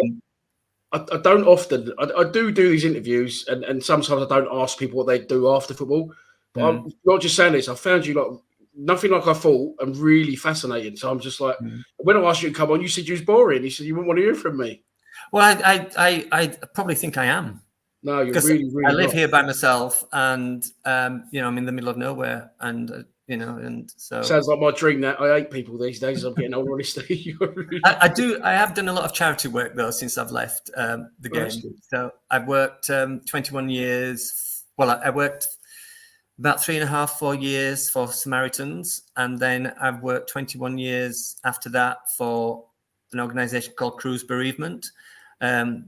I don't often. I do these interviews, and sometimes I don't ask people what they do after football. But I'm not just saying this. I found you like nothing like I thought, and really fascinating. So I'm just like, when I asked you to come on, you said you was boring. You said you wouldn't want to hear from me.
Well, I probably think I am.
No, you're really
I live
not.
here by myself, and I'm in the middle of nowhere, and and so
sounds like my dream. That I hate people these days. I'm getting older, honestly.
I do. I have done a lot of charity work though since I've left the game. So I've worked 21 years. Well, I worked about 3.5, 4 years for Samaritans, and then I've worked 21 years after that for an organisation called Cruise Bereavement.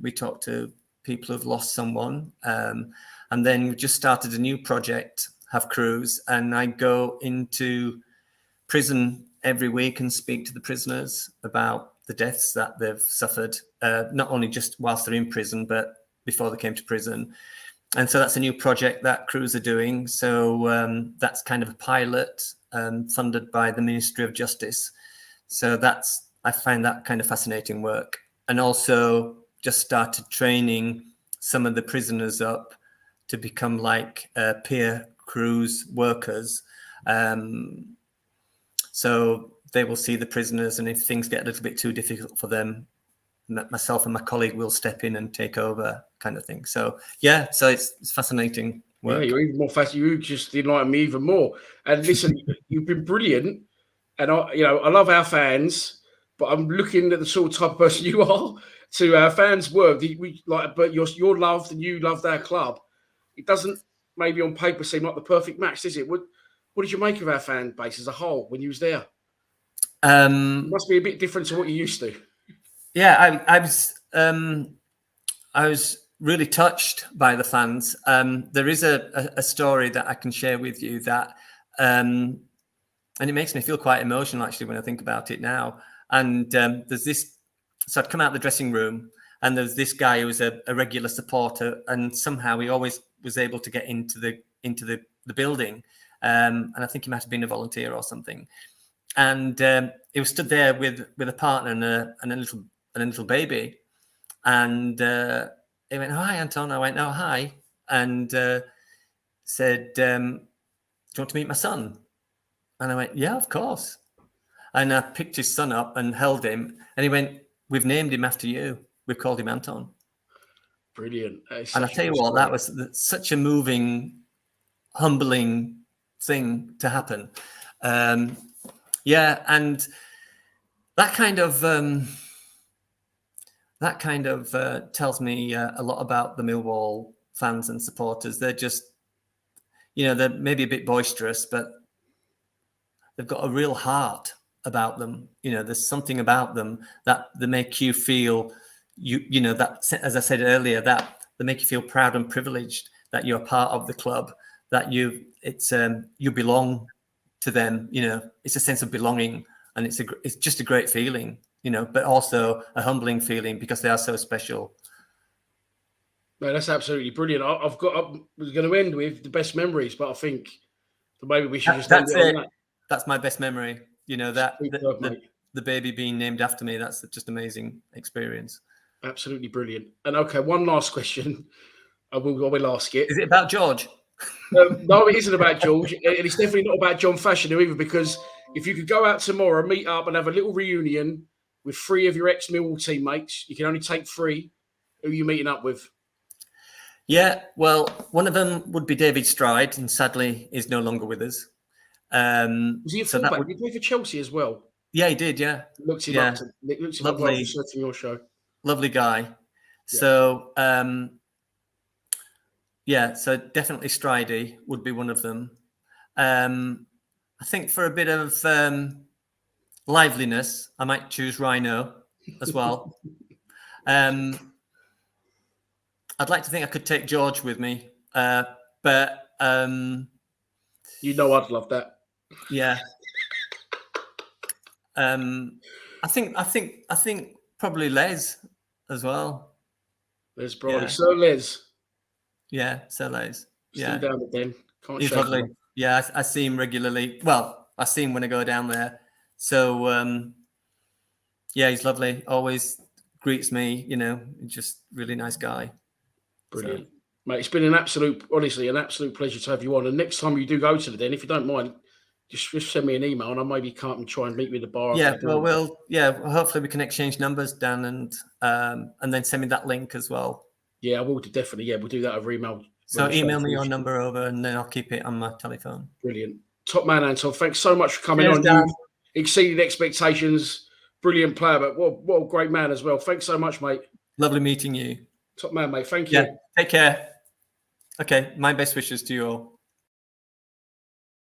We talk to people who've lost someone, and then we just started a new project, Have Cruise, and I go into prison every week and speak to the prisoners about the deaths that they've suffered, not only just whilst they're in prison, but before they came to prison. And so that's a new project that Cruise are doing. So that's kind of a pilot funded by the Ministry of Justice. So I find that kind of fascinating work. And also just started training some of the prisoners up to become like peer cruise workers. So they will see the prisoners, and if things get a little bit too difficult for them, myself and my colleague will step in and take over, kind of thing. So so it's fascinating work.
Yeah, you're even more fascinating. You just enlighten me even more. And listen, you've been brilliant, and I love our fans, but I'm looking at the sort of type of person you are to our fans' work. But you're loved and you loved our club. It doesn't maybe on paper seem like the perfect match, does it? What did you make of our fan base as a whole when you was there? It must be a bit different to what you used to.
Yeah, I was really touched by the fans. There is a story that I can share with you that, and it makes me feel quite emotional actually when I think about it now. And there's this. So I'd come out of the dressing room, and there's this guy who was a regular supporter, and somehow he always was able to get into the building. And I think he might have been a volunteer or something. And he was stood there with a partner and a little baby. And he went, "Hi, Anton." I went, "Oh, hi." And said, "Do you want to meet my son?" And I went, "Yeah, of course." And I picked his son up and held him. And he went, "We've named him after you. We've called him Anton."
Brilliant.
And I tell you what, that was such a moving, humbling thing to happen. And that kind of tells me a lot about the Millwall fans and supporters. They're just, they're maybe a bit boisterous, but they've got a real heart about them. There's something about them that they make you feel, that, as I said earlier, that they make you feel proud and privileged that you're part of the club, that you belong to them. It's a sense of belonging, and it's just a great feeling, but also a humbling feeling because they are so special.
No, that's absolutely brilliant. I was going to end with the best memories, but I think maybe we should just end it on that.
That's my best memory. The baby being named after me. That's just amazing experience.
Absolutely brilliant. And okay, one last question. I will ask it.
Is it about George?
No, it isn't about George. And it's definitely not about John Fashioner either, because if you could go out tomorrow, meet up and have a little reunion with 3 of your ex-Millwall teammates, you can only take 3. Who are you meeting up with?
Yeah, well, one of them would be David Stride, and sadly is no longer with us.
Was he a fullback? Did he play for Chelsea as well?
Yeah, he did, yeah.
Looks him up
Lovely.
Well your show.
Lovely guy. Yeah. So Yeah, so definitely Stridey would be one of them. I think for a bit of liveliness, I might choose Rhino as well. I'd like to think I could take George with me, but
You know I'd love that.
yeah. I think probably Les as well.
Les Briley.
Yeah.
Sir Les.
Yeah, so Les.
Still
Yeah.
down at Den. Can't
He's
shake
lovely.
him.
Yeah, I see him regularly. Well, I see him when I go down there. So yeah, he's lovely. Always greets me, just really nice guy.
Brilliant. So. Mate, it's been an absolute pleasure to have you on. And next time you do go to the Den, if you don't mind, just send me an email and I'll maybe come up and try and meet you at the bar.
Yeah, hopefully we can exchange numbers, Dan, and then send me that link as well.
Yeah, I will definitely. Yeah, we'll do that over email.
So email me your number over and then I'll keep it on my telephone.
Brilliant. Top man, Anton. Thanks so much for coming on.
Dan.
You exceeded expectations. Brilliant player, but what a great man as well. Thanks so much, mate.
Lovely meeting you.
Top man, mate. Thank you.
Yeah, take care. Okay, my best wishes to you all.